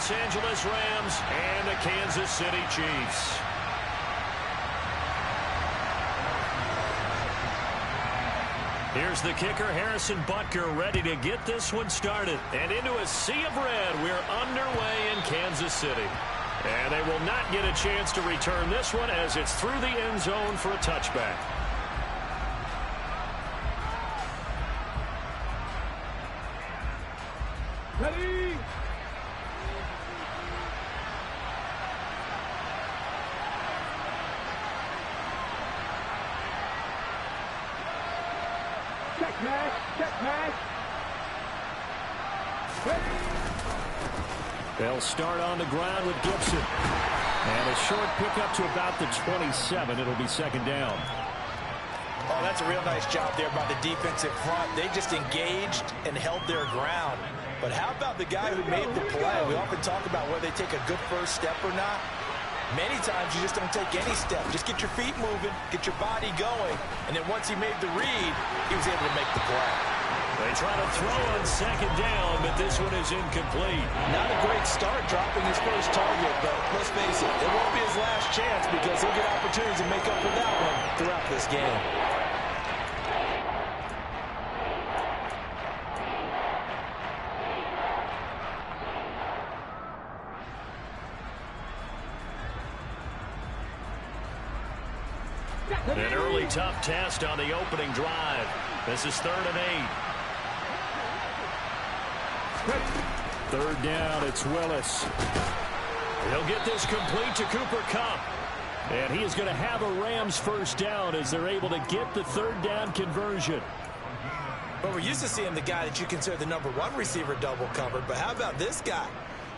Los Angeles Rams and the Kansas City Chiefs. Here's the kicker, Harrison Butker, ready to get this one started. And into a sea of red, we're underway in Kansas City. And they will not get a chance to return this one as it's through the end zone for a touchback. Ready? Check match, check match. They'll start on the ground with Gibson. And a short pickup to about the 27. It'll be second down. Oh, that's a real nice job there by the defensive front. They just engaged and held their ground. But how about the guy who made the play? We often talk about whether they take a good first step or not. Many times you just don't take any step. Just get your feet moving, get your body going. And then once he made the read, he was able to make the play. They try to throw on second down, but this one is incomplete. Not a great start dropping his first target, but let's face it, it won't be his last chance because he'll get opportunities to make up for that one throughout this game. An early tough test on the opening drive. This is 3rd and 8. Third down, it's Willis. He'll get this complete to Cooper Kupp. And he is going to have a Rams first down as they're able to get the third down conversion. But we're used to seeing the guy that you consider the #1 receiver double covered. But how about this guy?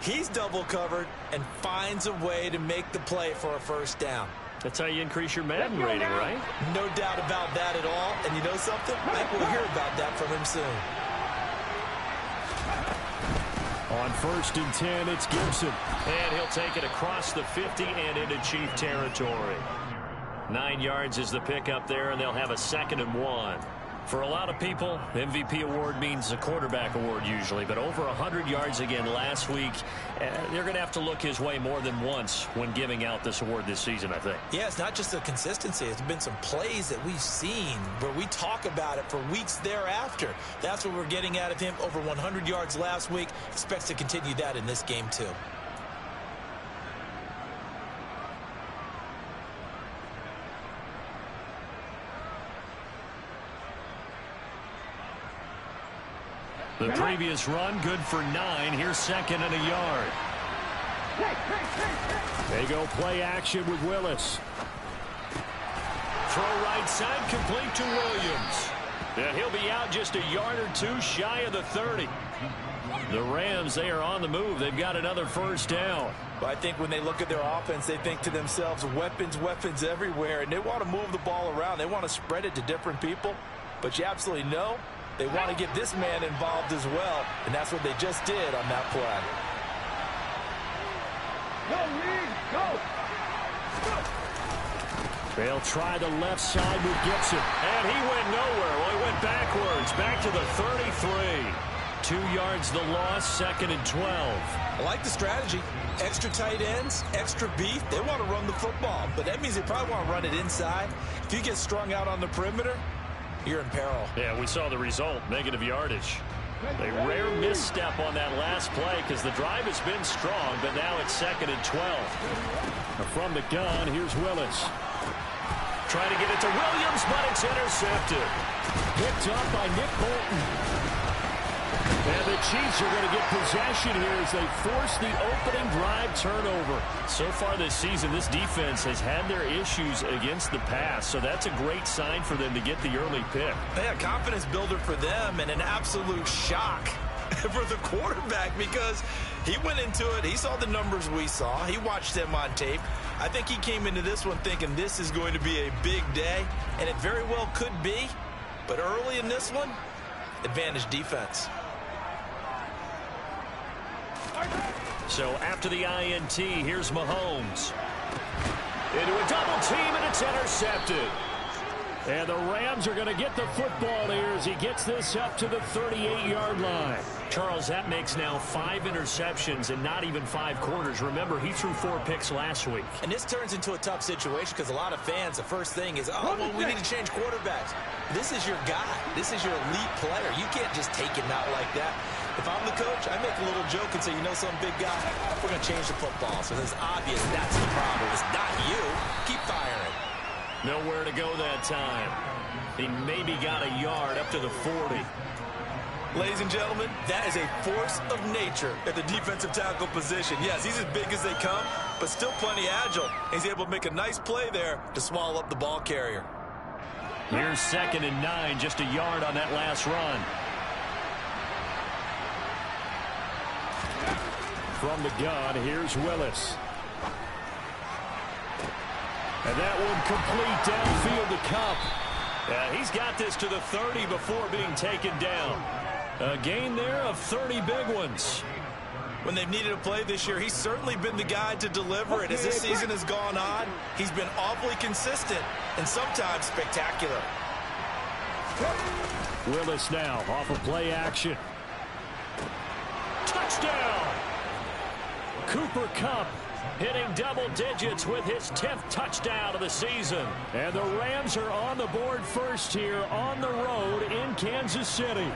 He's double covered and finds a way to make the play for a first down. That's how you increase your Madden rating, right? No doubt about that at all. And you know something? I think we'll hear about that from him soon. On 1st and 10, it's Gibson. And he'll take it across the 50 and into Chief territory. 9 yards is the pickup there, and they'll have a 2nd and 1. For a lot of people, MVP award means a quarterback award usually, but over 100 yards again last week. They're going to have to look his way more than once when giving out this award this season, I think. Yeah, it's not just the consistency. It's been some plays that we've seen where we talk about it for weeks thereafter. That's what we're getting out of him. Over 100 yards last week. Expects to continue that in this game, too. The previous run, good for 9. Here's 2nd and a yard. They go play action with Willis. Throw right side, complete to Williams. And he'll be out just a yard or two shy of the 30. The Rams, they are on the move. They've got another first down. Well, I think when they look at their offense, they think to themselves, weapons, weapons everywhere. And they want to move the ball around. They want to spread it to different people. But you absolutely know they want to get this man involved as well, and that's what they just did on that play. Go, They'll try the left side with Gibson. And he went nowhere. Well, he went backwards, back to the 33. 2 yards the loss, 2nd and 12. I like the strategy. Extra tight ends, extra beef. They want to run the football, but that means they probably want to run it inside. If you get strung out on the perimeter, you're in peril. Yeah, we saw the result, negative yardage. A rare misstep on that last play because the drive has been strong, but now it's 2nd and 12. From the gun, here's Willis. Trying to get it to Williams, but it's intercepted. Picked up by Nick Bolton. And the Chiefs are going to get possession here as they force the opening drive turnover. So far this season, this defense has had their issues against the pass, so that's a great sign for them to get the early pick. Yeah, confidence builder for them and an absolute shock for the quarterback because he went into it. He saw the numbers we saw. He watched them on tape. I think he came into this one thinking this is going to be a big day, and it very well could be. But early in this one, advantage defense. So after the INT, here's Mahomes. Into a double team, and it's intercepted. And the Rams are going to get the football here as he gets this up to the 38-yard line. Charles, that makes now 5 interceptions and not even 5 quarters. Remember, he threw 4 picks last week. And this turns into a tough situation because a lot of fans, the first thing is, oh, well, we need to change quarterbacks. This is your guy. This is your elite player. You can't just take him out like that. If I'm the coach, I make a little joke and say, you know, some big guy, we're going to change the football. So it's obvious that's the problem. It's not you. Keep firing. Nowhere to go that time. He maybe got a yard up to the 40. Ladies and gentlemen, that is a force of nature at the defensive tackle position. Yes, he's as big as they come, but still plenty agile. He's able to make a nice play there to swallow up the ball carrier. Here's 2nd and 9, just a yard on that last run. From the gun, here's Willis. And that one complete downfield to Cup. He's got this to the 30 before being taken down. A gain there of 30 big ones. When they've needed a play this year, he's certainly been the guy to deliver it. As this season has gone on, he's been awfully consistent and sometimes spectacular. Willis now off of play action. Touchdown! Cooper Kupp hitting double digits with his 10th touchdown of the season. And the Rams are on the board first here on the road in Kansas City.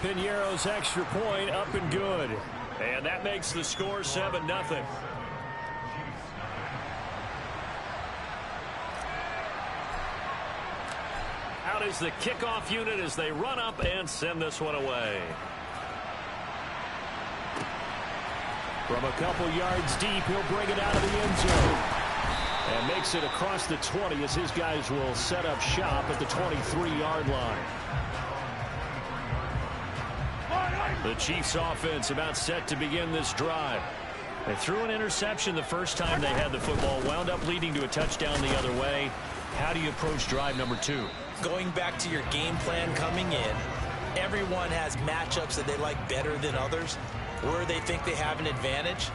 Piñeiro's extra point up and good. And that makes the score 7-0. Out is the kickoff unit as they run up and send this one away. From a couple yards deep, he'll bring it out of the end zone. And makes it across the 20 as his guys will set up shop at the 23-yard line. The Chiefs offense about set to begin this drive. They threw an interception the first time they had the football, wound up leading to a touchdown the other way. How do you approach drive number 2? Going back to your game plan coming in, everyone has matchups that they like better than others. Where they think they have an advantage,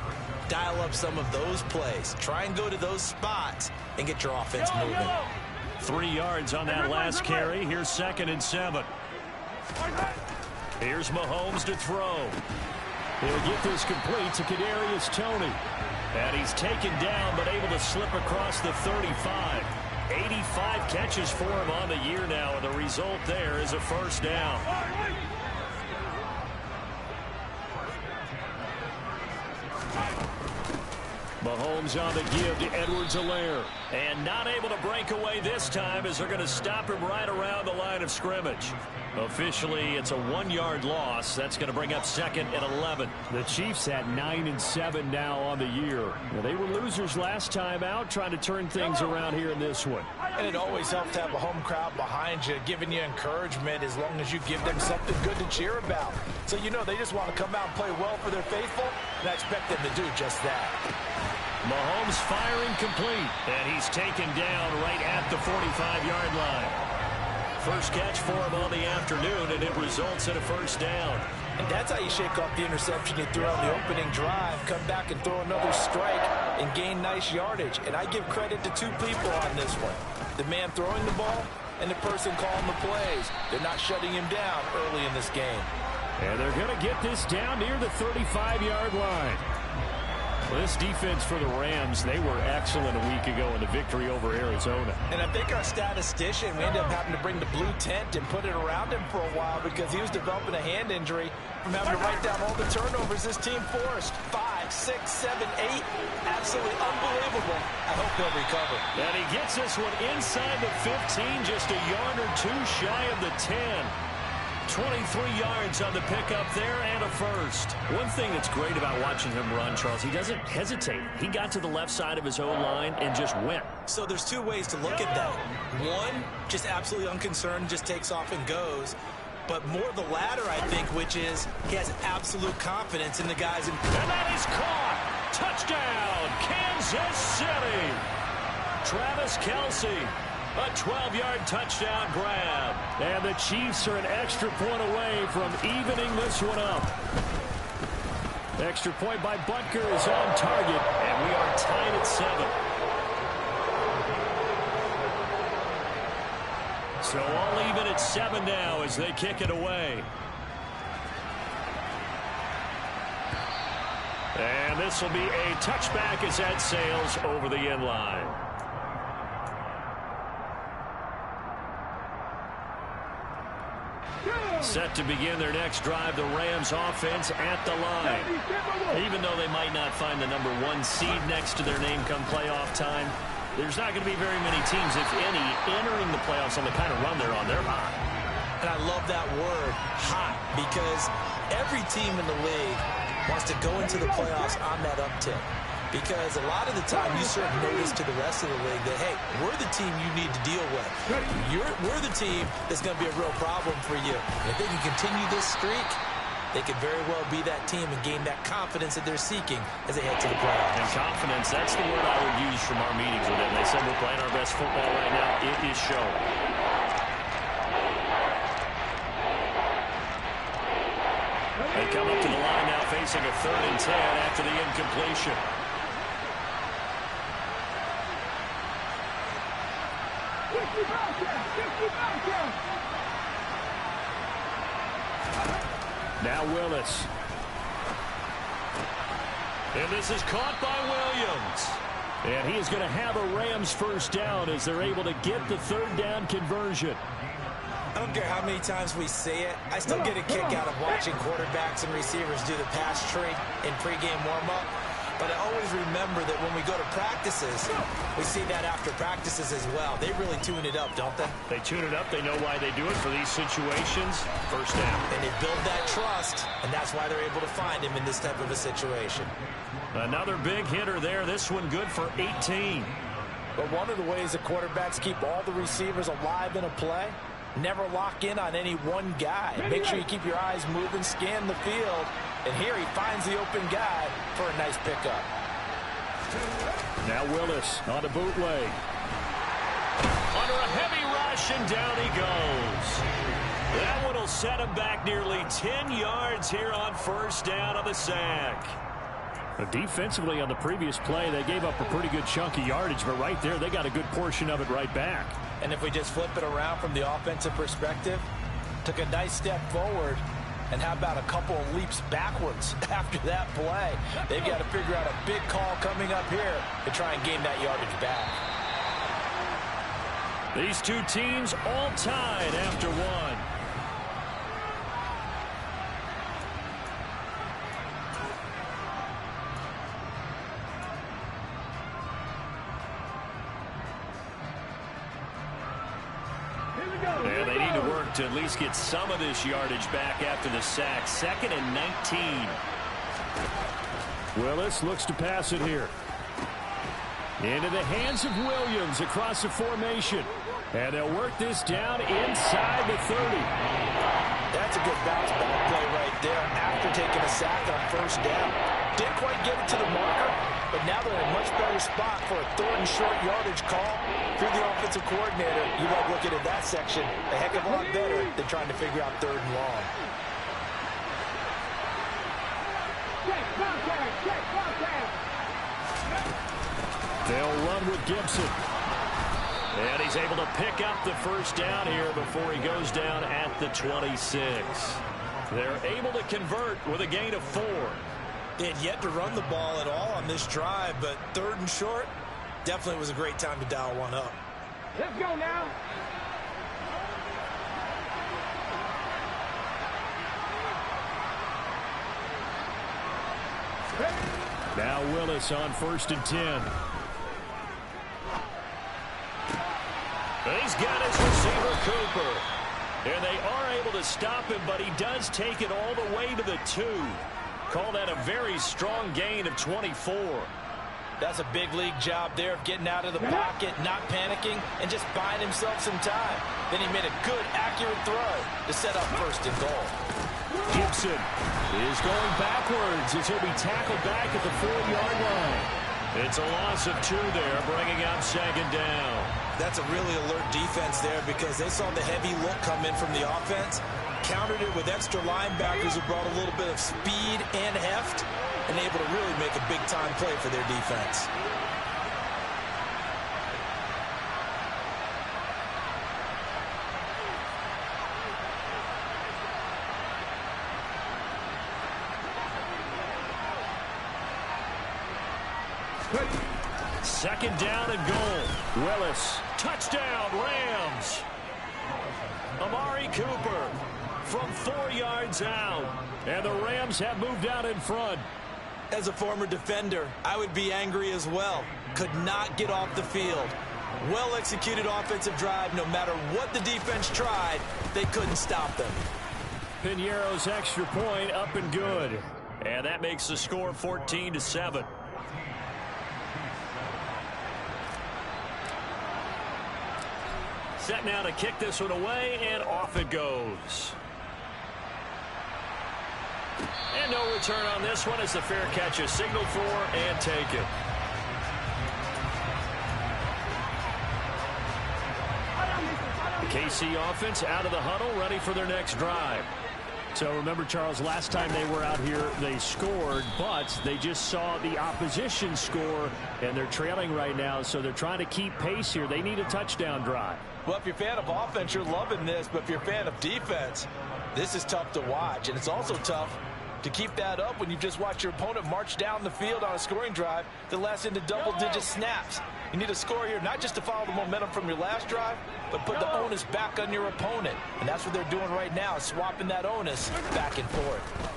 dial up some of those plays. Try and go to those spots and get your offense moving. 3 yards on that last carry. Here's 2nd and 7. Here's Mahomes to throw. He'll get this complete to Kadarius Toney. And he's taken down but able to slip across the 35. 85 catches for him on the year now, and the result there is a first down. Mahomes on the give to Edwards-Helaire. And not able to break away this time as they're going to stop him right around the line of scrimmage. Officially, it's a 1-yard loss. That's going to bring up 2nd and 11. The Chiefs at 9-7 now on the year. Well, they were losers last time out, trying to turn things around here in this one. And it always helps to have a home crowd behind you, giving you encouragement as long as you give them something good to cheer about. So you know they just want to come out and play well for their faithful, and I expect them to do just that. Mahomes firing complete, and he's taken down right at the 45-yard line. First catch for him on the afternoon, and it results in a first down. And that's how you shake off the interception you threw on the opening drive, come back and throw another strike and gain nice yardage. And I give credit to 2 people on this one. The man throwing the ball and the person calling the plays. They're not shutting him down early in this game. And they're going to get this down near the 35-yard line. Well, this defense for the Rams, they were excellent a week ago in the victory over Arizona. And I think our statistician, we ended up having to bring the blue tent and put it around him for a while because he was developing a hand injury from having to write down all the turnovers this team forced. 5, 6, 7, 8. Absolutely unbelievable. I hope he'll recover. And he gets this one inside the 15, just a yard or 2 shy of the 10. 23 yards on the pickup there and a first. One thing that's great about watching him run, Charles, he doesn't hesitate. He got to the left side of his O-line and just went. So there's 2 ways to look at that. One, just absolutely unconcerned, just takes off and goes. But more the latter, I think, which is he has absolute confidence in the guys. And that is caught. Touchdown, Kansas City. Travis Kelce. A 12-yard touchdown grab. And the Chiefs are an extra point away from evening this one up. Extra point by Butker is on target, and we are tied at 7. So all even at 7 now as they kick it away. And this will be a touchback as that sails over the end line. Set to begin their next drive, the Rams offense at the line. Even though they might not find the number 1 seed next to their name come playoff time, there's not going to be very many teams, if any, entering the playoffs on the kind of run they're on. They're hot. And I love that word, hot, because every team in the league wants to go into the playoffs on that uptick. Because a lot of the time you serve notice to the rest of the league that, hey, we're the team you need to deal with. We're the team that's going to be a real problem for you. And if they can continue this streak, they could very well be that team and gain that confidence that they're seeking as they head to the playoffs. And confidence, that's the word I would use from our meetings with them. They said we're playing our best football right now. It is showing. They come up to the line now facing a 3rd and 10 after the incompletion. Now Willis. And this is caught by Williams. And he is going to have a Rams first down as they're able to get the 3rd down conversion. I don't care how many times we say it, I still get a kick out of watching quarterbacks and receivers do the pass tree in pregame warm-up. But I always remember that when we go to practices, we see that after practices as well. They really tune it up, don't they? They tune it up. They know why they do it for these situations. First down. And they build that trust, and that's why they're able to find him in this type of a situation. Another big hitter there. This one good for 18. But one of the ways that quarterbacks keep all the receivers alive in a play, never lock in on any one guy. Make sure you keep your eyes moving, scan the field. And here he finds the open guy for a nice pickup. Now Willis on a bootleg. Under a heavy rush, and down he goes. That one will set him back nearly 10 yards here on first down on the sack. Defensively on the previous play, they gave up a pretty good chunk of yardage, but right there they got a good portion of it right back. And if we just flip it around from the offensive perspective, took a nice step forward, and how about a couple of leaps backwards after that play? They've got to figure out a big call coming up here to try and gain that yardage back. These two teams all tied after one. And they need to work to at least get some of this yardage back after the sack. 2nd and 19. Willis looks to pass it here. Into the hands of Williams across the formation. And they'll work this down inside the 30. That's a good bounce back play right there after taking a sack on first down. Didn't quite get it to the marker, but now they're in a much better spot for a 3rd and short yardage call through the offensive coordinator. You like looking at that section a heck of a lot better than trying to figure out 3rd and long. They'll run with Gibson. And he's able to pick up the first down here before he goes down at the 26. They're able to convert with a gain of 4. They had yet to run the ball at all on this drive, but 3rd and short definitely was a great time to dial one up. Let's go now. Now Willis on 1st and 10. He's got his receiver, Cooper. And they are able to stop him, but he does take it all the way to the 2. Call that a very strong gain of 24. That's a big league job there of getting out of the pocket, not panicking, and just buying himself some time. Then he made a good, accurate throw to set up 1st and goal. Gibson is going backwards as he'll be tackled back at the 4-yard line. It's a loss of 2 there, bringing up 2nd down. That's a really alert defense there because they saw the heavy look come in from the offense, countered it with extra linebackers who brought a little bit of speed and heft, and able to really make a big-time play for their defense. Second down and goal. Willis. Touchdown, Rams. Amari Cooper from 4 yards out. And the Rams have moved out in front. As a former defender, I would be angry as well. Could not get off the field. Well-executed offensive drive. No matter what the defense tried, they couldn't stop them. Piñeiro's extra point up and good. And that makes the score 14-7. Set now to kick this one away, and off it goes. And no return on this one as the fair catch is signaled for and taken. The KC offense out of the huddle, ready for their next drive. So remember, Charles, last time they were out here, they scored, but they just saw the opposition score, and they're trailing right now, so they're trying to keep pace here. They need a touchdown drive. Well, if you're a fan of offense, you're loving this, but if you're a fan of defense, this is tough to watch, and it's also tough to keep that up when you just watch your opponent march down the field on a scoring drive that lasts into double-digit snaps. You need a score here, not just to follow the momentum from your last drive, but put the onus back on your opponent. And that's what they're doing right now, swapping that onus back and forth.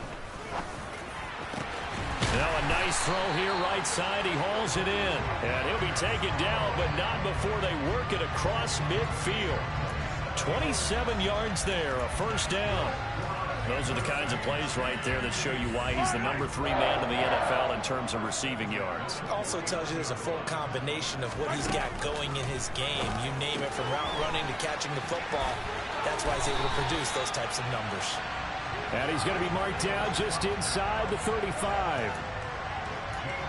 Now a nice throw here right side. He hauls it in. And he'll be taken down, but not before they work it across midfield. 27 yards there, a first down. Those are the kinds of plays right there that show you why he's the #3 man in the NFL in terms of receiving yards. Also tells you there's a full combination of what he's got going in his game. You name it, from route running to catching the football. That's why he's able to produce those types of numbers. And he's going to be marked down just inside the 35.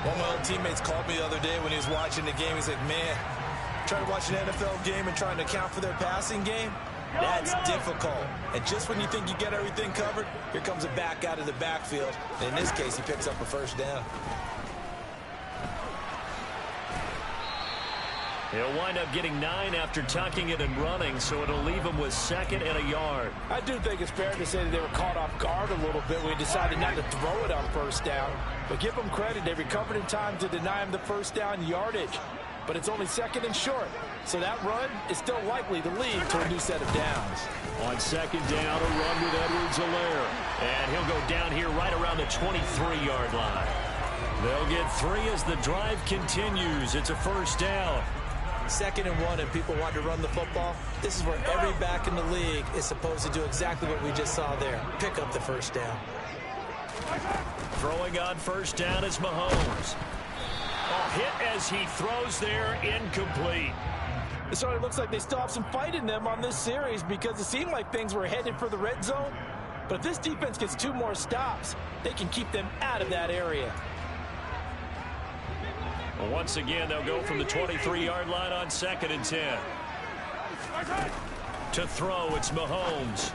One of my old teammates called me the other day when he was watching the game. He's like, man, trying to watch an NFL game and trying to account for their passing game, that's difficult. And just when you think you get everything covered, here comes a back out of the backfield. And in this case, he picks up a first down. He'll wind up getting 9 after tucking it and running, so it'll leave him with 2nd and a yard. I do think it's fair to say that they were caught off guard a little bit when he decided not to throw it on first down. But give them credit. They recovered in time to deny him the first down yardage. But it's only 2nd and short. So that run is still likely to lead to a new set of downs. On 2nd down, a run with Edwards-Helaire. And he'll go down here right around the 23-yard line. They'll get 3 as the drive continues. It's a first down. 2nd and 1, and people want to run the football. This is where every back in the league is supposed to do exactly what we just saw there. Pick up the first down. Throwing on first down is Mahomes. Oh, hit as he throws there, incomplete. It sort of looks like they still have some fight in them on this series because it seemed like things were headed for the red zone. But if this defense gets 2 more stops, they can keep them out of that area. Well, once again, they'll go from the 23-yard line on 2nd and 10. To throw, it's Mahomes.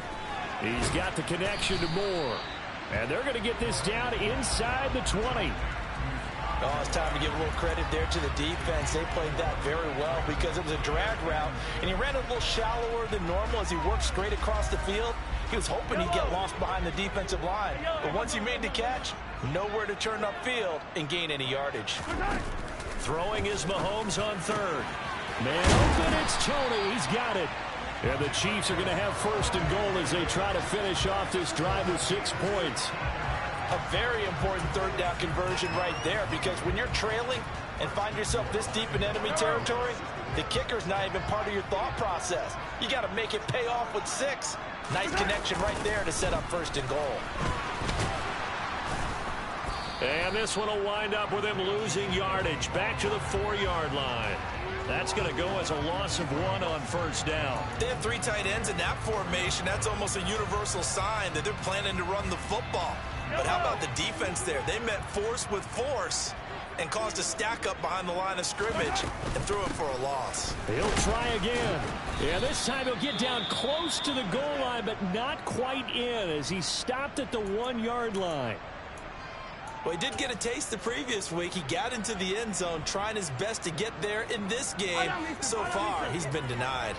He's got the connection to Moore. And they're going to get this down inside the 20. Oh, it's time to give a little credit there to the defense. They played that very well because it was a drag route, and he ran a little shallower than normal as he worked straight across the field. He was hoping he'd get lost behind the defensive line. But once he made the catch, nowhere to turn upfield and gain any yardage. Throwing is Mahomes on 3rd. Man open, it's Tony. He's got it. And the Chiefs are going to have 1st and goal as they try to finish off this drive with 6 points. A very important 3rd down conversion right there, because when you're trailing and find yourself this deep in enemy territory, the kicker's not even part of your thought process. You got to make it pay off with 6. Nice connection right there to set up 1st and goal. And this one will wind up with him losing yardage back to the 4-yard line. That's going to go as a loss of 1 on 1st down. They have 3 tight ends in that formation. That's almost a universal sign that they're planning to run the football. But how about the defense there? They met force with force and caused a stack up behind the line of scrimmage and threw it for a loss. He'll try again. Yeah, this time he'll get down close to the goal line, but not quite in as he stopped at the 1-yard line. Well, he did get a taste the previous week. He got into the end zone trying his best to get there in this game. So far, he's been denied.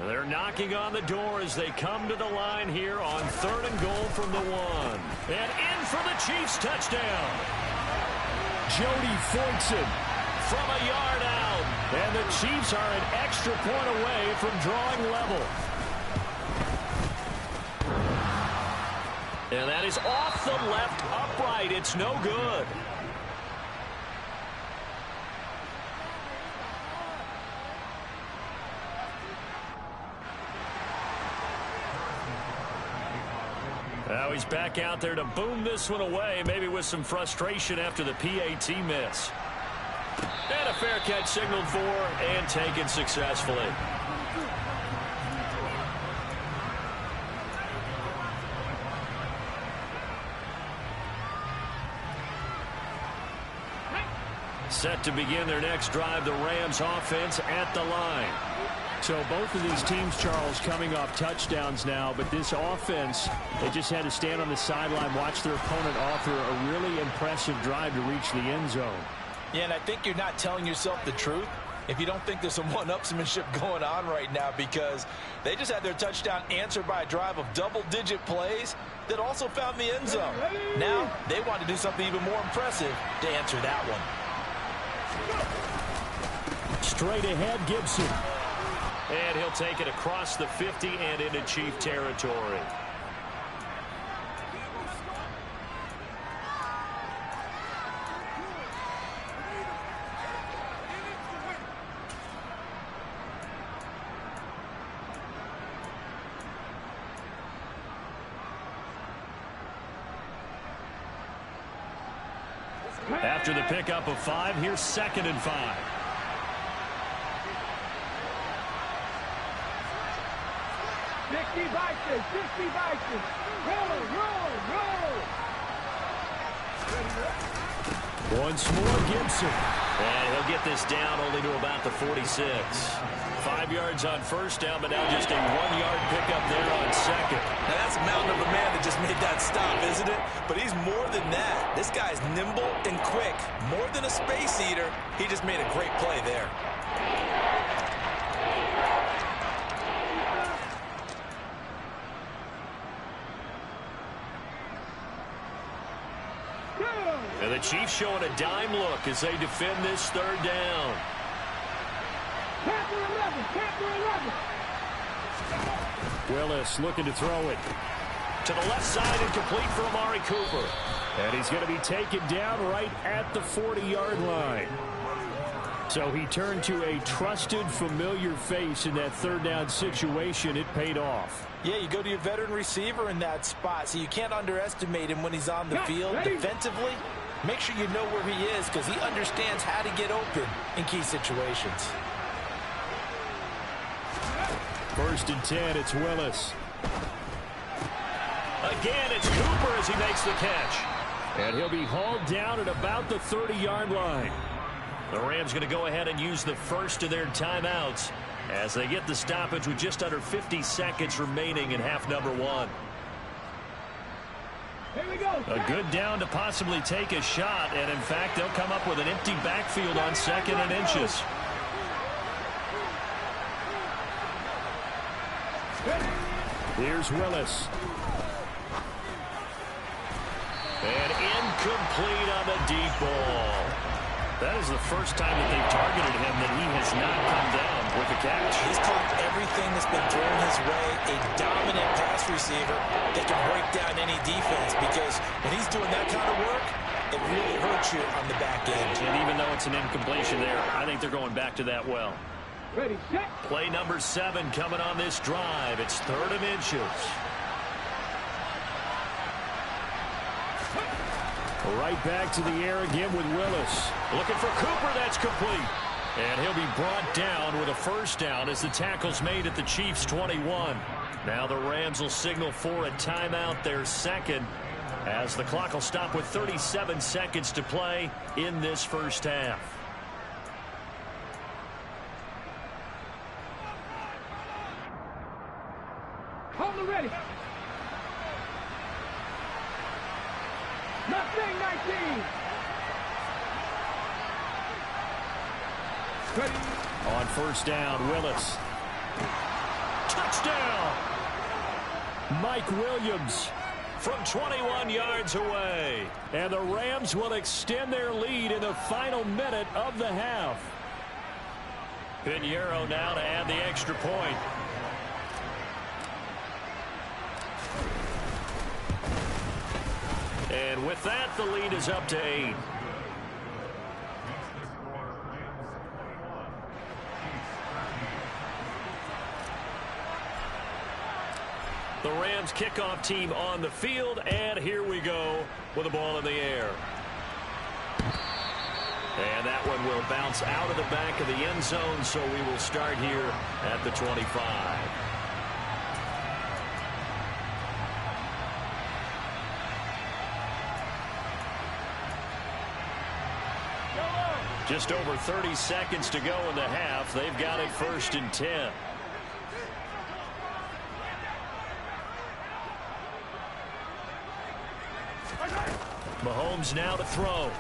They're knocking on the door as they come to the line here on 3rd and goal from the 1. And in for the Chiefs touchdown. Jody Fortson from a yard out. And the Chiefs are an extra point away from drawing level. And that is off the left upright. It's no good. Now he's back out there to boom this one away, maybe with some frustration after the PAT miss. And a fair catch signaled for and taken successfully. Set to begin their next drive, the Rams offense at the line. So both of these teams, Charles, coming off touchdowns now, but this offense, they just had to stand on the sideline, watch their opponent author a really impressive drive to reach the end zone. Yeah, and I think you're not telling yourself the truth if you don't think there's some one-upsmanship going on right now, because they just had their touchdown answered by a drive of double-digit plays that also found the end zone. Now they want to do something even more impressive to answer that one. Straight ahead, Gibson. And he'll take it across the 50 and into Chief territory. After the pickup of 5, here's 2nd and 5. Once more, Gibson. And he'll get this down only to about the 46. 5 yards on first down, but now just a 1-yard pickup there on 2nd. Now that's a mountain of a man that just made that stop, isn't it? But he's more than that. This guy's nimble and quick. More than a space eater. He just made a great play there. And the Chiefs showing a dime look as they defend this 3rd down. Willis looking to throw it to the left side and complete for Amari Cooper. And he's going to be taken down right at the 40-yard line. So he turned to a trusted, familiar face in that 3rd down situation. It paid off. Yeah, you go to your veteran receiver in that spot, so you can't underestimate him when he's on the field. Defensively, make sure you know where he is, because he understands how to get open in key situations. 1st and 10, it's Willis. Again, it's Cooper as he makes the catch. And he'll be hauled down at about the 30-yard line. The Rams going to go ahead and use the first of their timeouts as they get the stoppage with just under 50 seconds remaining in half number 1. Here we go. A good down to possibly take a shot, and in fact, they'll come up with an empty backfield on 2nd and inches. Here's Willis. And incomplete on the deep ball. That is the first time that they've targeted him that he has not come down with a catch. He's caught everything that's been thrown his way. A dominant pass receiver that can break down any defense, because when he's doing that kind of work, it really hurts you on the back end. And even though it's an incompletion there, I think they're going back to that well. Ready, set. Play number 7 coming on this drive. It's 3rd and inches. Right back to the air again with Willis. Looking for Cooper. That's complete. And he'll be brought down with a 1st down as the tackle's made at the Chiefs' 21. Now the Rams will signal for a timeout, their 2nd, as the clock will stop with 37 seconds to play in this 1st half. Hold it ready. Nothing, 19. Ready. On 1st down, Willis. Touchdown! Mike Williams from 21 yards away. And the Rams will extend their lead in the final minute of the half. Pinheiro now to add the extra point. And with that, the lead is up to 8. The Rams kickoff team on the field, and here we go with the ball in the air. And that one will bounce out of the back of the end zone, so we will start here at the 25. Just over 30 seconds to go in the half. They've got it 1st and 10. Mahomes now to throw.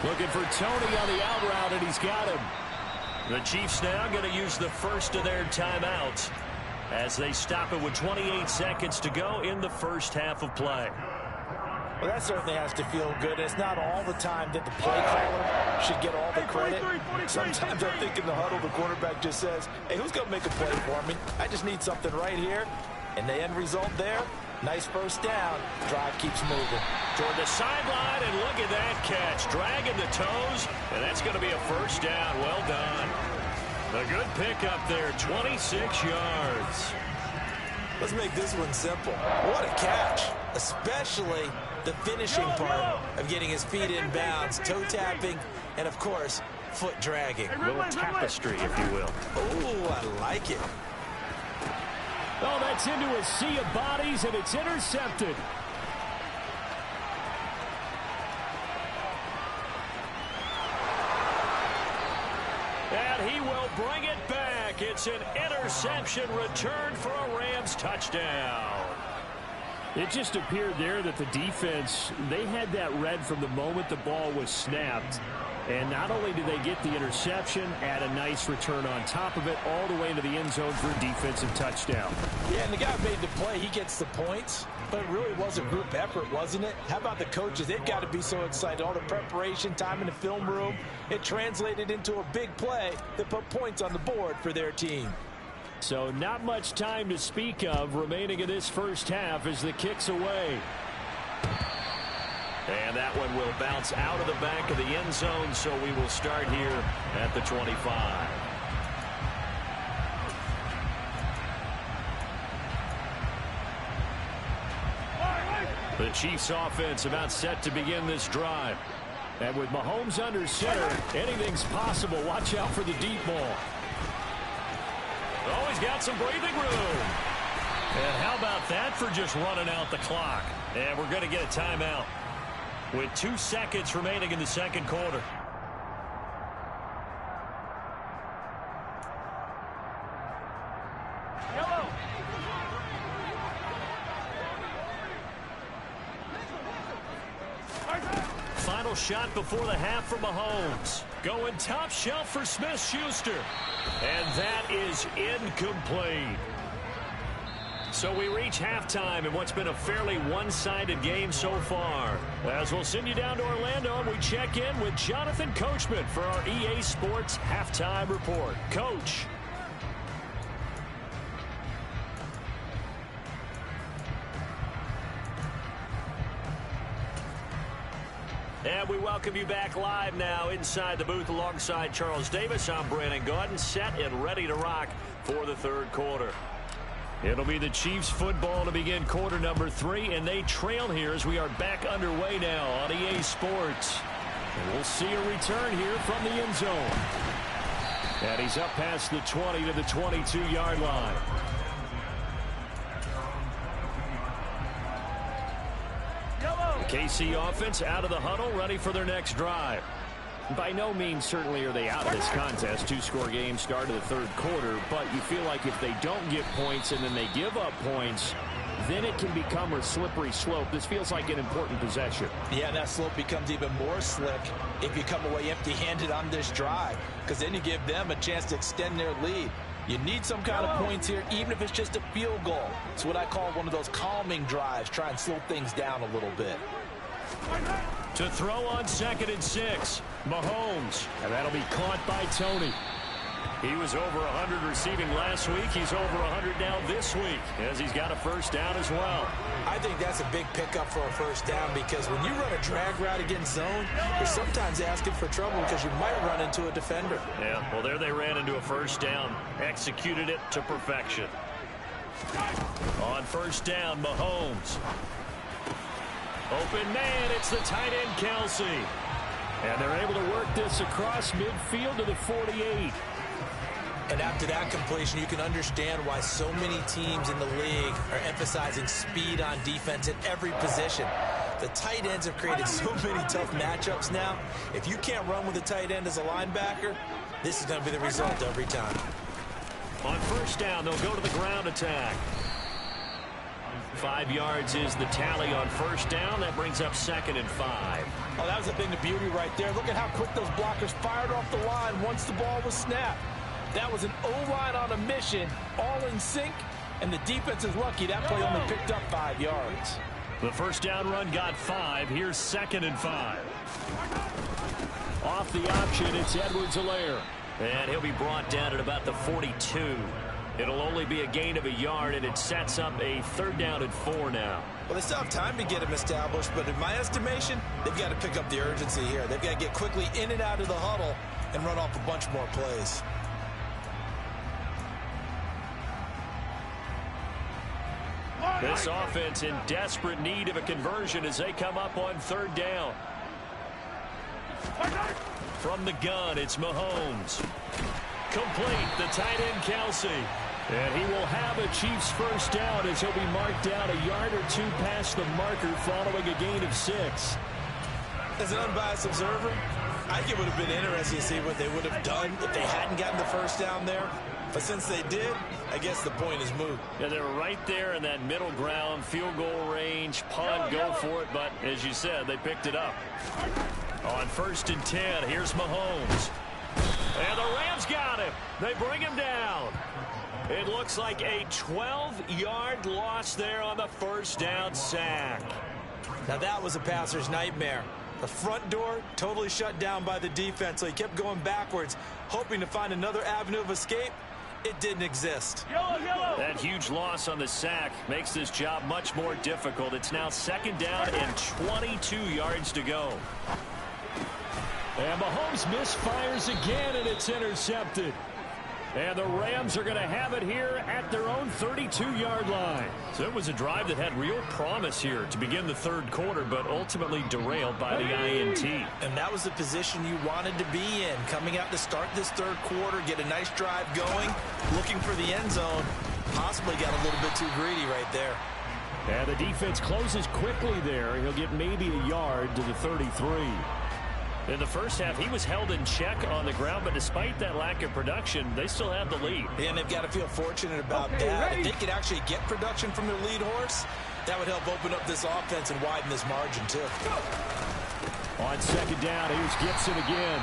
Looking for Tony on the out route, and he's got him. The Chiefs now going to use the first of their timeouts as they stop it with 28 seconds to go in the first half of play. Well, that certainly has to feel good. It's not all the time that the play caller should get all the credit. Sometimes I think in the huddle, the quarterback just says, hey, who's going to make a play for me? I just need something right here. And the end result there, nice first down. Drive keeps moving. Toward the sideline, and look at that catch. Dragging the toes, and that's going to be a first down. Well done. A good pickup there, 26 yards. Let's make this one simple. What a catch, especially the finishing part of getting his feet in bounds, toe tapping, and, of course, foot dragging. A little tapestry, if you will. Oh, I like it. Oh, that's into a sea of bodies, and it's intercepted. And he will bring it back. It's an interception return for a Rams touchdown. It just appeared there that the defense, they had that read from the moment the ball was snapped. And not only did they get the interception, add a nice return on top of it, all the way into the end zone for a defensive touchdown. Yeah, and the guy who made the play, he gets the points. But it really was a group effort, wasn't it? How about the coaches? They've got to be so excited. All the preparation, time in the film room, it translated into a big play that put points on the board for their team. So not much time to speak of remaining in this first half as the kick's away. And that one will bounce out of the back of the end zone, so we will start here at the 25. The Chiefs offense about set to begin this drive. And with Mahomes under center, anything's possible. Watch out for the deep ball. Oh, he's got some breathing room. And how about that for just running out the clock? And we're going to get a timeout with 2 seconds remaining in the second quarter. Yellow. Final shot before the half for Mahomes. Going top shelf for Smith-Schuster. And that is incomplete. So we reach halftime in what's been a fairly one-sided game so far. As we'll send you down to Orlando, and we check in with Jonathan Coachman for our EA Sports Halftime Report. Coach. And we welcome you back live now inside the booth alongside Charles Davis. I'm Brandon Gaudin, set and ready to rock for the third quarter. It'll be the Chiefs football to begin quarter number 3, and they trail here as we are back underway now on EA Sports. And we'll see a return here from the end zone. And he's up past the 20 to the 22-yard line. The KC offense out of the huddle, ready for their next drive. By no means certainly are they out of this contest. 2-score game start of the third quarter, but you feel like if they don't get points and then they give up points, then it can become a slippery slope. This feels like an important possession. Yeah, that slope becomes even more slick if you come away empty-handed on this drive, because then you give them a chance to extend their lead. You need some kind of points here, even if it's just a field goal. It's what I call one of those calming drives. Try and slow things down a little bit. To throw on 2nd and 6, Mahomes. And that'll be caught by Tony. He was over 100 receiving last week. He's over 100 now this week, as he's got a first down as well. I think that's a big pickup for a first down, because when you run a drag route against zone, you're sometimes asking for trouble because you might run into a defender. Yeah, well, there they ran into a first down. Executed it to perfection. On first down, Mahomes. Open man, it's the tight end, Kelsey. And they're able to work this across midfield to the 48. And after that completion, you can understand why so many teams in the league are emphasizing speed on defense at every position. The tight ends have created so many tough matchups now. If you can't run with a tight end as a linebacker, this is going to be the result every time. On first down, they'll go to the ground attack. 5 yards is the tally on first down. That brings up 2nd and 5. Oh, that was a thing of beauty right there. Look at how quick those blockers fired off the line once the ball was snapped. That was an O-line on a mission, all in sync, and the defense is lucky that play only picked up 5 yards. The first down run got 5. Here's 2nd and 5. Off the option, it's Edwards-Helaire. And he'll be brought down at about the 42. It'll only be a gain of a yard, and it sets up a 3rd down and 4 now. Well, they still have time to get him established, but in my estimation, they've got to pick up the urgency here. They've got to get quickly in and out of the huddle and run off a bunch more plays. This offense in desperate need of a conversion as they come up on 3rd down. From the gun, it's Mahomes. Complete, the tight end, Kelsey. And he will have a Chiefs first down as he'll be marked down a yard or 2 past the marker following a gain of 6. As an unbiased observer, I think it would have been interesting to see what they would have done if they hadn't gotten the first down there. But since they did, I guess the point is moot. Yeah, they were right there in that middle ground, field goal range, punt, go for it. But as you said, they picked it up. On 1st and 10, here's Mahomes. And the Rams got him. They bring him down. It looks like a 12-yard loss there on the first down sack. Now that was a passer's nightmare. The front door totally shut down by the defense, so he kept going backwards, hoping to find another avenue of escape. It didn't exist. That huge loss on the sack makes this job much more difficult. It's now 2nd down and 22 yards to go. And Mahomes misfires again, and it's intercepted. And the Rams are going to have it here at their own 32-yard line. So it was a drive that had real promise here to begin the 3rd quarter, but ultimately derailed by the INT. And that was the position you wanted to be in. Coming out to start this 3rd quarter, get a nice drive going, looking for the end zone. Possibly got a little bit too greedy right there. And the defense closes quickly there. He'll get maybe a yard to the 33. In the first half, he was held in check on the ground, but despite that lack of production, they still have the lead. And they've got to feel fortunate about that. If they could actually get production from their lead horse, that would help open up this offense and widen this margin, too. On 2nd down, here's Gibson again.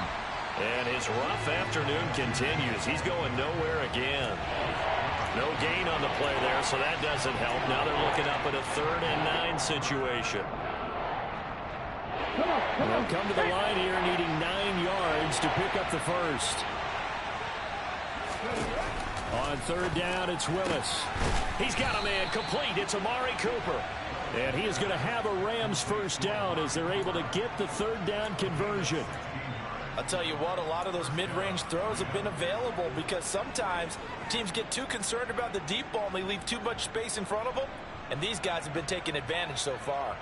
And his rough afternoon continues. He's going nowhere again. No gain on the play there, so that doesn't help. Now they're looking up at a 3rd and 9 situation. They'll come to the line here needing 9 yards to pick up the first. On 3rd down, it's Willis. He's got a man complete. It's Amari Cooper. And he is going to have a Rams first down as they're able to get the 3rd down conversion. I'll tell you what, a lot of those mid-range throws have been available because sometimes teams get too concerned about the deep ball and they leave too much space in front of them. And these guys have been taking advantage so far.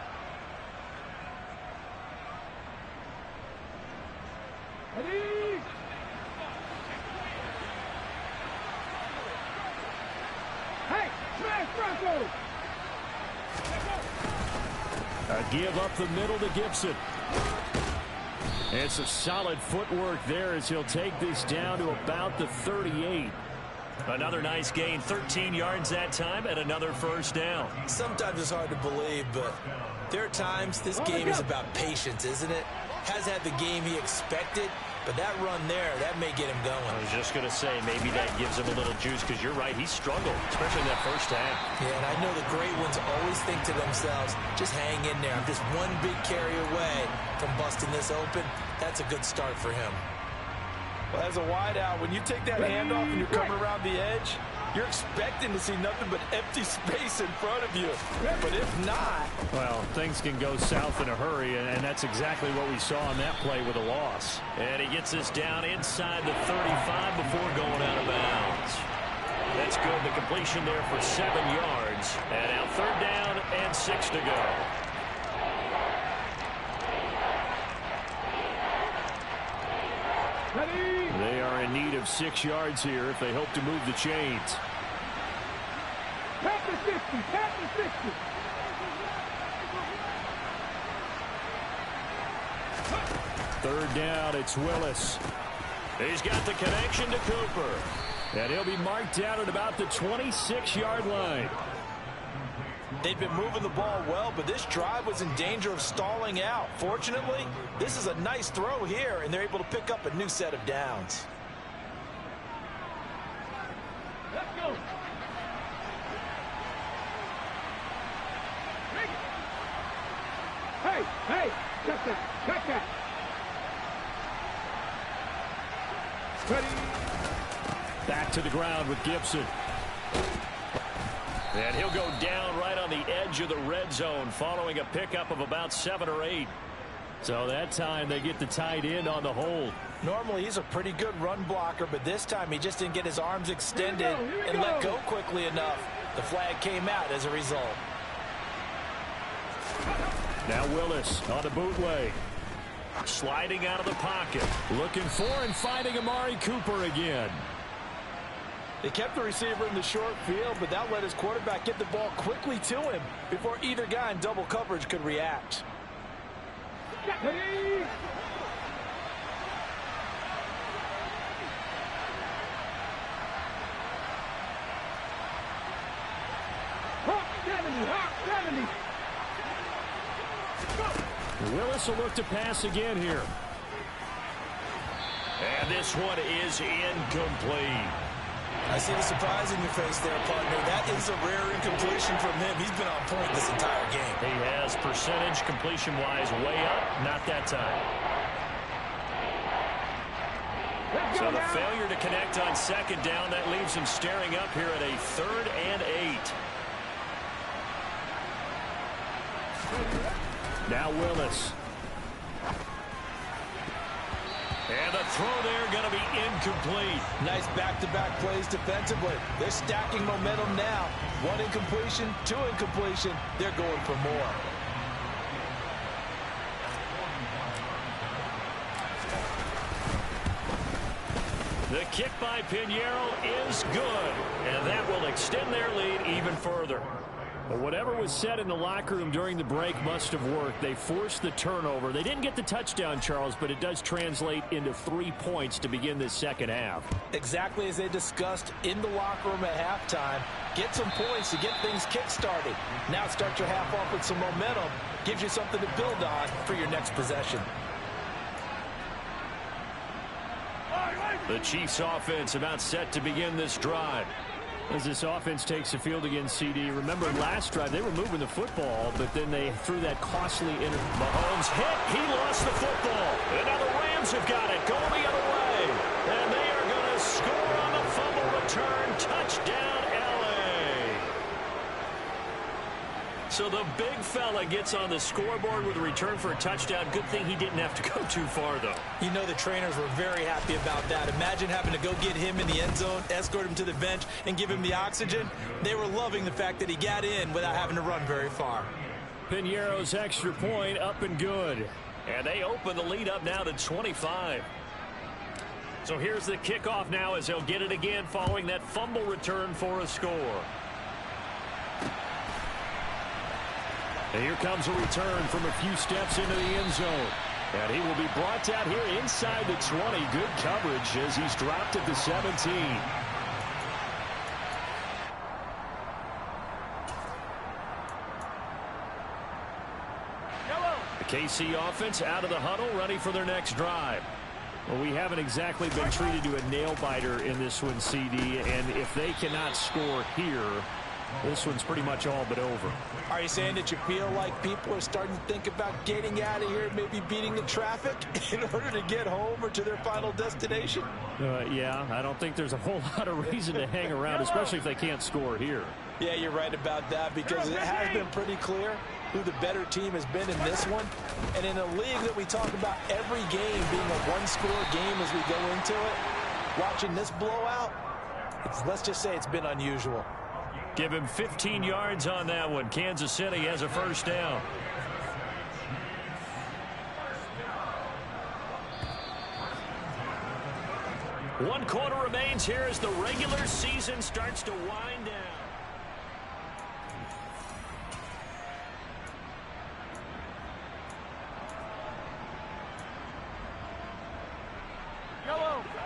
Hey, smash Bronco! A give up the middle to Gibson. And some solid footwork there as he'll take this down to about the 38. Another nice gain, 13 yards that time, and another first down. Sometimes it's hard to believe, but there are times this game is about patience, isn't it? Has had the game he expected, But that run there, that may get him going. I was just going to say, maybe that gives him a little juice, because you're right, he struggled, especially in that first half. Yeah, and I know the great ones always think to themselves, just hang in there. I'm just one big carry away from busting this open. That's a good start for him. Well, as a wideout, when you take that handoff and you're coming around the edge, you're expecting to see nothing but empty space in front of you. But if not... Well, things can go south in a hurry, and that's exactly what we saw on that play with a loss. And he gets this down inside the 35 before going out of bounds. That's good. The completion there for 7 yards. And now 3rd down and 6 to go. They are in need of 6 yards here if they hope to move the chains. Tap the 60, tap the 60. Third down, it's Willis. He's got the connection to Cooper. And he'll be marked down at about the 26-yard line. They've been moving the ball well, but this drive was in danger of stalling out. Fortunately, this is a nice throw here, and they're able to pick up a new set of downs. Let's go. Hey, check that. Ready. Back to the ground with Gibson. And he'll go down right on the edge of the red zone following a pickup of about 7 or 8. So that time they get the tight end on the hold. Normally he's a pretty good run blocker, but this time he just didn't get his arms extended and let go quickly enough. The flag came out as a result. Now Willis on the bootleg. Sliding out of the pocket. Looking for and finding Amari Cooper again. They kept the receiver in the short field, but that let his quarterback get the ball quickly to him before either guy in double coverage could react. Ready. Hawk 70. Willis will look to pass again here. And this one is incomplete. I see the surprise in your face there, partner. That is a rare incompletion from him. He's been on point this entire game. He has percentage completion-wise way up. Not that time. So the failure to connect on 2nd down, that leaves him staring up here at a 3rd and 8. Now Willis. And the throw there going to be incomplete. Nice back-to-back plays defensively. They're stacking momentum now. 1 incompletion, 2 incompletion. They're going for more. The kick by Pinheiro is good, and that will extend their lead even further. But whatever was said in the locker room during the break must have worked. They forced the turnover. They didn't get the touchdown, Charles, but it does translate into 3 points to begin this second half. Exactly as they discussed in the locker room at halftime. Get some points to get things kick-started. Now start your half off with some momentum. Gives you something to build on for your next possession. The Chiefs offense about set to begin this drive. As this offense takes the field against CD. Remember last drive they were moving the football, but then they threw that costly Mahomes hit. He lost the football. And now the Rams have got it going the other way. And they are going to score on the fumble return. Touchdown, LA. So the big fella gets on the scoreboard with a return for a touchdown. Good thing he didn't have to go too far, though. You know the trainers were very happy about that. Imagine having to go get him in the end zone, escort him to the bench, and give him the oxygen. They were loving the fact that he got in without having to run very far. Pinheiro's extra point up and good. And they open the lead up now to 25. So here's the kickoff now as they'll get it again following that fumble return for a score. And here comes a return from a few steps into the end zone. And he will be brought down here inside the 20. Good coverage as he's dropped at the 17. The KC offense out of the huddle, ready for their next drive. Well, we haven't exactly been treated to a nail-biter in this one, CD, and if they cannot score here, this one's pretty much all but over. Are you saying that you feel like people are starting to think about getting out of here, maybe beating the traffic in order to get home or to their final destination? Yeah, I don't think there's a whole lot of reason to hang around, especially if they can't score here. Yeah, you're right about that, because it has been pretty clear who the better team has been in this one. And in a league that we talk about every game being a one-score game as we go into it, watching this blowout, let's just say it's been unusual. Give him 15 yards on that one. Kansas City has a first down. One quarter remains here as the regular season starts to wind down.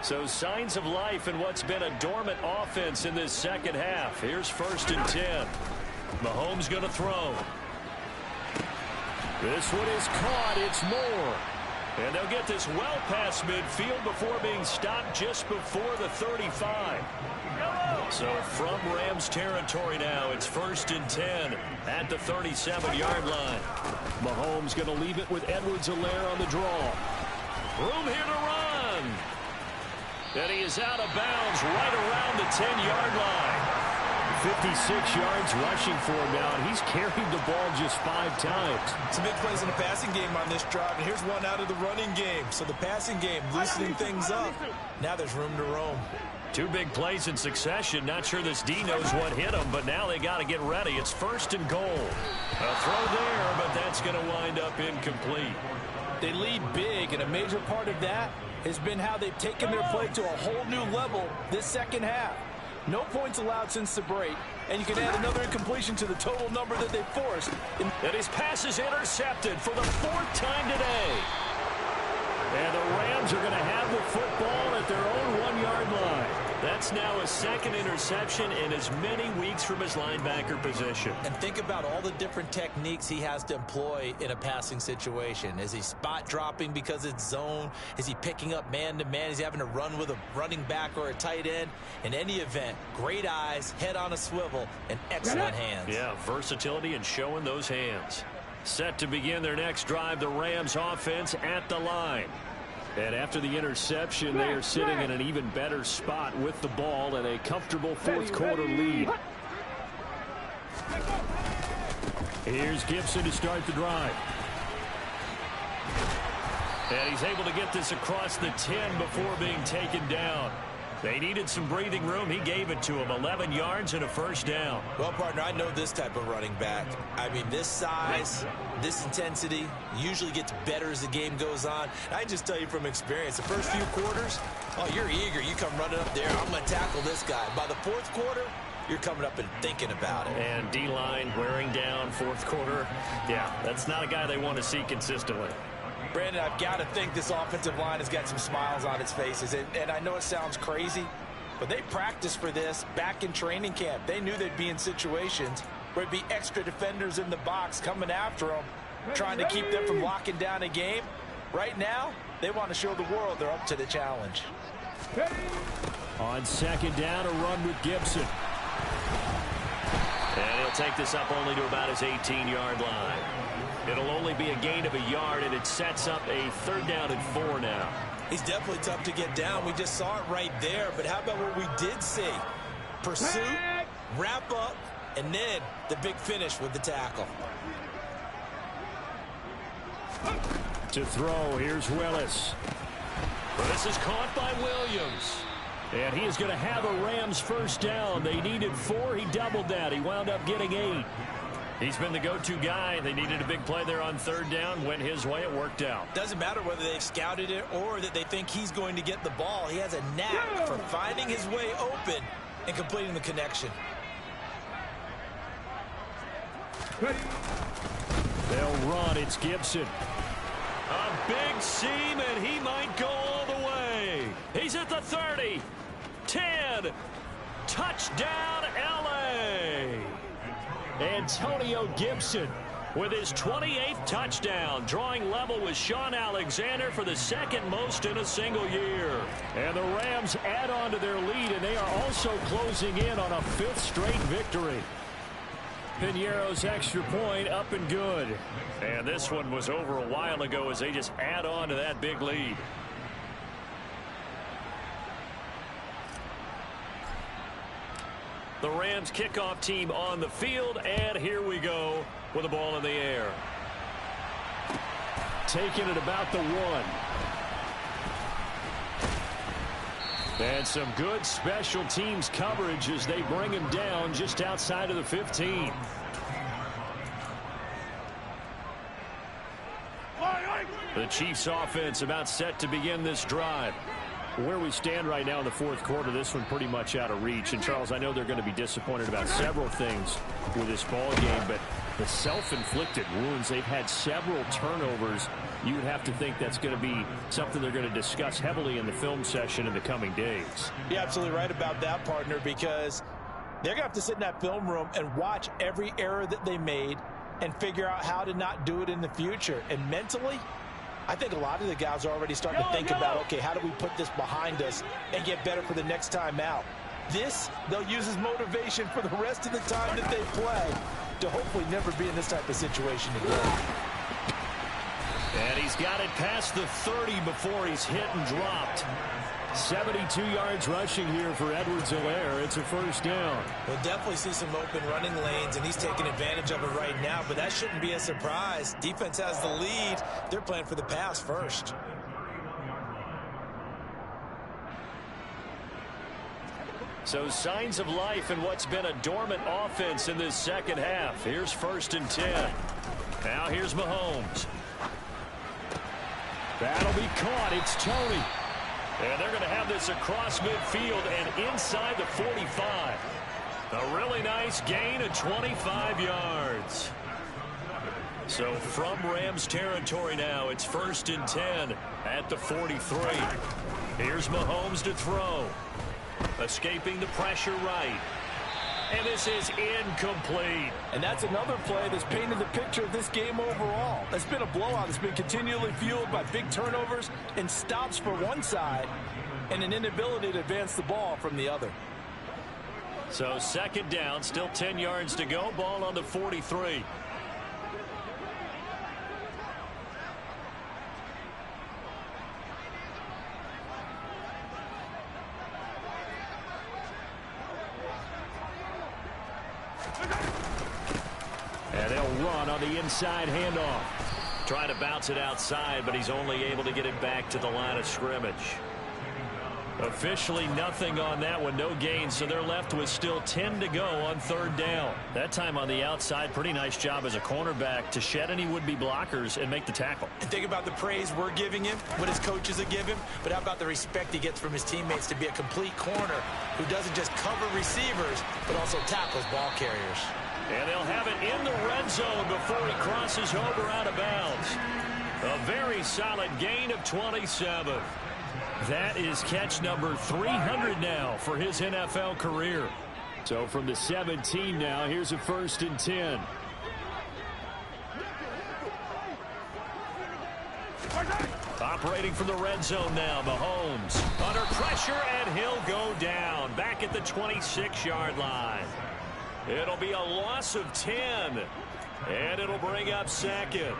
So signs of life in what's been a dormant offense in this second half. Here's 1st and 10. Mahomes going to throw. This one is caught. It's Moore. And they'll get this well past midfield before being stopped just before the 35. So from Rams territory now, it's 1st and 10 at the 37-yard line. Mahomes going to leave it with Edwards-Helaire on the draw. Room here to run. And he is out of bounds right around the 10-yard line. 56 yards rushing for him now, and he's carried the ball just 5 times. Some big plays in the passing game on this drive, and here's one out of the running game. So the passing game loosening things up. Now there's room to roam. 2 big plays in succession. Not sure this D knows what hit him, but now they got to get ready. It's 1st and goal. A throw there, but that's going to wind up incomplete. They lead big, and a major part of that has been how they've taken their play to a whole new level this second half. No points allowed since the break, and you can add another incompletion to the total number that they forced. And his pass is intercepted for the 4th time today. And the Rams are going to have the football at their own 1-yard line. That's now a 2nd interception in as many weeks from his linebacker position. And think about all the different techniques he has to employ in a passing situation. Is he spot dropping because it's zone? Is he picking up man-to-man? Is he having to run with a running back or a tight end? In any event, great eyes, head on a swivel, and excellent hands. Yeah, versatility and showing those hands. Set to begin their next drive, the Rams offense at the line. And after the interception, they are sitting in an even better spot with the ball and a comfortable 4th quarter lead. Here's Gibson to start the drive. And he's able to get this across the 10 before being taken down. They needed some breathing room. He gave it to him. 11 yards and a first down. Well, partner, I know this type of running back. I mean, this size, this intensity usually gets better as the game goes on. I just tell you from experience, the first few quarters, oh, you're eager. You come running up there. I'm going to tackle this guy. By the 4th quarter, you're coming up and thinking about it. And D-line wearing down 4th quarter. Yeah, that's not a guy they want to see consistently. Brandon, I've got to think this offensive line has got some smiles on its faces. And I know it sounds crazy, but they practiced for this back in training camp. They knew they'd be in situations where it'd be extra defenders in the box coming after them, trying to keep them from locking down a game. Right now, they want to show the world they're up to the challenge. On 2nd down, a run with Gibson. And he'll take this up only to about his 18-yard line. It'll only be a gain of a yard, and it sets up a 3rd down and 4 now. He's definitely tough to get down. We just saw it right there. But how about what we did see? Pursuit, wrap up, and then the big finish with the tackle. To throw, here's Willis. This is caught by Williams. And he is going to have a Rams first down. They needed 4. He doubled that. He wound up getting 8. He's been the go-to guy. They needed a big play there on 3rd down. Went his way. It worked out. Doesn't matter whether they've scouted it or that they think he's going to get the ball. He has a knack for finding his way open and completing the connection. They'll run. It's Gibson. A big seam, and he might go all the way. He's at the 30. 10. Touchdown, L.A. Antonio Gibson with his 28th touchdown, drawing level with Sean Alexander for the second most in a single year. And the Rams add on to their lead, and they are also closing in on a fifth straight victory. Piñeiro's extra point up and good. And this one was over a while ago as they just add on to that big lead. The Rams kickoff team on the field, and here we go with the ball in the air. Taking it about the 1. And some good special teams coverage as they bring him down just outside of the 15. The Chiefs offense about set to begin this drive. Where we stand right now in the fourth quarter, this one pretty much out of reach. And, Charles, I know they're going to be disappointed about several things with this ball game, but the self-inflicted wounds, they've had several turnovers. You would have to think that's going to be something they're going to discuss heavily in the film session in the coming days. You're absolutely right about that, partner, because they're going to have to sit in that film room and watch every error that they made and figure out how to not do it in the future. And mentally, I think a lot of the guys are already starting to think about, okay, how do we put this behind us and get better for the next time out? This, they'll use as motivation for the rest of the time that they play to hopefully never be in this type of situation again. And he's got it past the 30 before he's hit and dropped. 72 yards rushing here for Edwards-Helaire. It's a first down. We'll definitely see some open running lanes, and he's taking advantage of it right now, but that shouldn't be a surprise. Defense has the lead. They're playing for the pass first. So signs of life in what's been a dormant offense in this second half. Here's 1st and 10. Now here's Mahomes. That'll be caught. It's Tony. And they're going to have this across midfield and inside the 45. A really nice gain of 25 yards. So from Rams territory now, it's 1st and 10 at the 43. Here's Mahomes to throw. Escaping the pressure right. And this is incomplete. And that's another play that's painted the picture of this game overall. It's been a blowout. It's been continually fueled by big turnovers and stops for one side and an inability to advance the ball from the other. So 2nd down, still 10 yards to go. Ball on the 43. And they'll run on the inside handoff. Trying to bounce it outside, but he's only able to get it back to the line of scrimmage. Officially nothing on that one, no gain, so they're left with still 10 to go on 3rd down. That time on the outside, pretty nice job as a cornerback to shed any would-be blockers and make the tackle. And think about the praise we're giving him, what his coaches are giving him, but how about the respect he gets from his teammates to be a complete corner who doesn't just cover receivers, but also tackles ball carriers. And they'll have it in the red zone before he crosses over out of bounds. A very solid gain of 27. That is catch number 300 now for his NFL career. So from the 17 now, here's a 1st and 10. Operating from the red zone now, Mahomes under pressure, and he'll go down back at the 26-yard line. It'll be a loss of 10, and it'll bring up 2nd.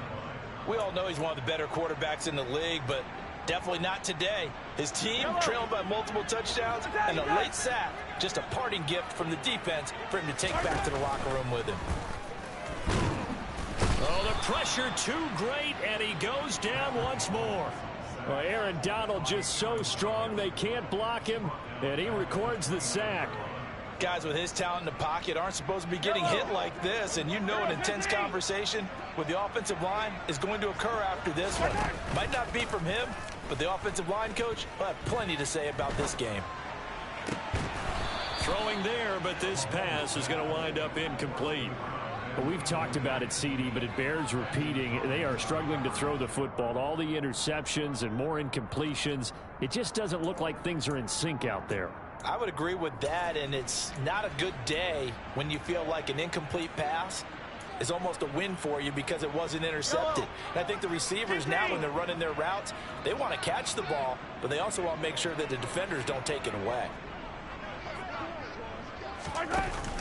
We all know he's one of the better quarterbacks in the league, but definitely not today. His team trailing by multiple touchdowns and a late sack. Just a parting gift from the defense for him to take back to the locker room with him. Oh, the pressure too great, and he goes down once more. Well, Aaron Donald just so strong they can't block him, and he records the sack. Guys with his talent in the pocket aren't supposed to be getting hit like this, and you know an intense conversation with the offensive line is going to occur after this one. Might not be from him, but the offensive line coach will have plenty to say about this game. Throwing there, but this pass is going to wind up incomplete. Well, we've talked about it, CD, but it bears repeating. They are struggling to throw the football. All the interceptions and more incompletions. It just doesn't look like things are in sync out there. I would agree with that, and it's not a good day when you feel like an incomplete pass is almost a win for you because it wasn't intercepted. And I think the receivers now, when they're running their routes, they want to catch the ball, but they also want to make sure that the defenders don't take it away.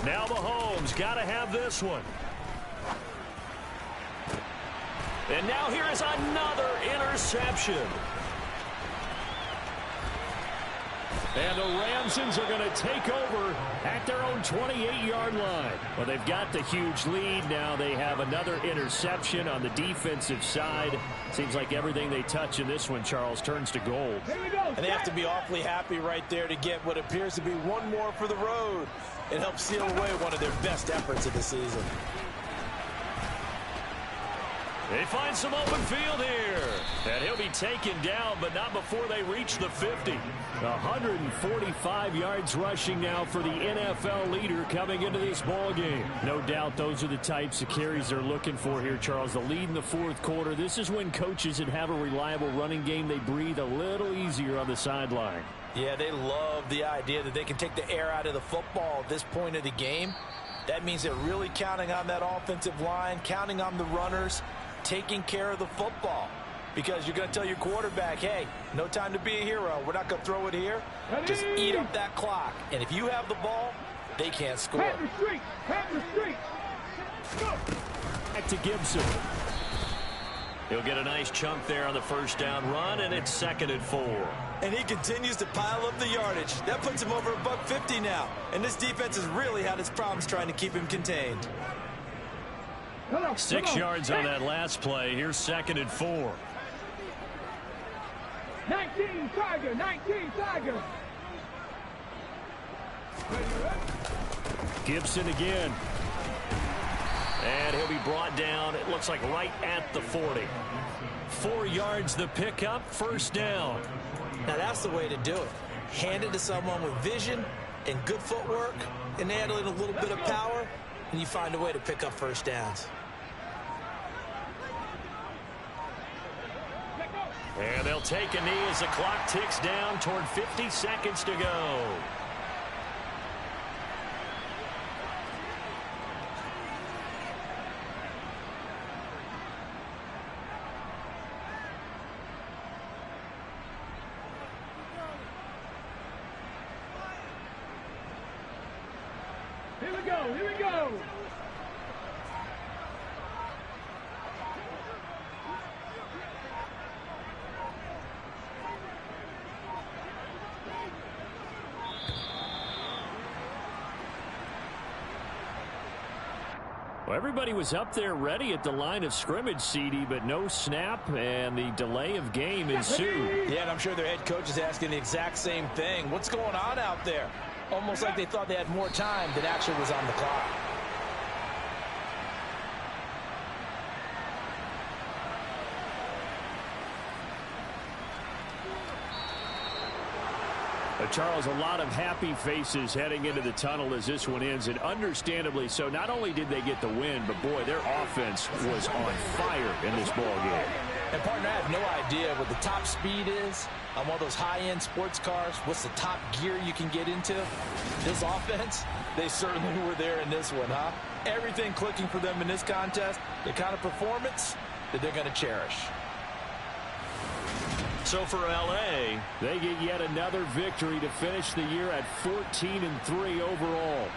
Now Mahomes got to have this one. And now here is another interception. And the Ramsons are going to take over at their own 28-yard line. Well, they've got the huge lead. Now they have another interception on the defensive side. Seems like everything they touch in this one, Charles, turns to gold. And they have to be awfully happy right there to get what appears to be one more for the road. It helps seal away one of their best efforts of the season. They find some open field here. And he'll be taken down, but not before they reach the 50. 145 yards rushing now for the NFL leader coming into this ball game. No doubt those are the types of carries they're looking for here, Charles. The lead in the fourth quarter. This is when coaches that have a reliable running game, they breathe a little easier on the sideline. Yeah, they love the idea that they can take the air out of the football at this point of the game. That means they're really counting on that offensive line, counting on the runners, taking care of the football. Because you're going to tell your quarterback, hey, no time to be a hero. We're not going to throw it here. Just eat up that clock. And if you have the ball, they can't score. Have the street. Have the street. Go. Back to Gibson. He'll get a nice chunk there on the first down run, and it's 2nd and 4. And he continues to pile up the yardage. That puts him over $150 now. And this defense has really had its problems trying to keep him contained. 6 yards on that last play. Here's 2nd and 4. 19 Tiger. 19 Tiger. Gibson again. And he'll be brought down, it looks like right at the 40. 4 yards the pickup, first down. Now that's the way to do it. Hand it to someone with vision and good footwork and add in a little bit of power, and you find a way to pick up first downs. And they'll take a knee as the clock ticks down toward 50 seconds to go. Here we go. Here we go. Well, everybody was up there ready at the line of scrimmage, CD, but no snap, and the delay of game ensued. Yeah, and I'm sure their head coach is asking the exact same thing. What's going on out there? Almost like they thought they had more time than actually was on the clock. Charles, a lot of happy faces heading into the tunnel as this one ends, and understandably so. Not only did they get the win, but boy, their offense was on fire in this ball game. And partner, I have no idea what the top speed is on one of those high-end sports cars. What's the top gear you can get into? This offense, they certainly were there in this one, huh? Everything clicking for them in this contest, the kind of performance that they're going to cherish. So for LA, they get yet another victory to finish the year at 14-3 overall.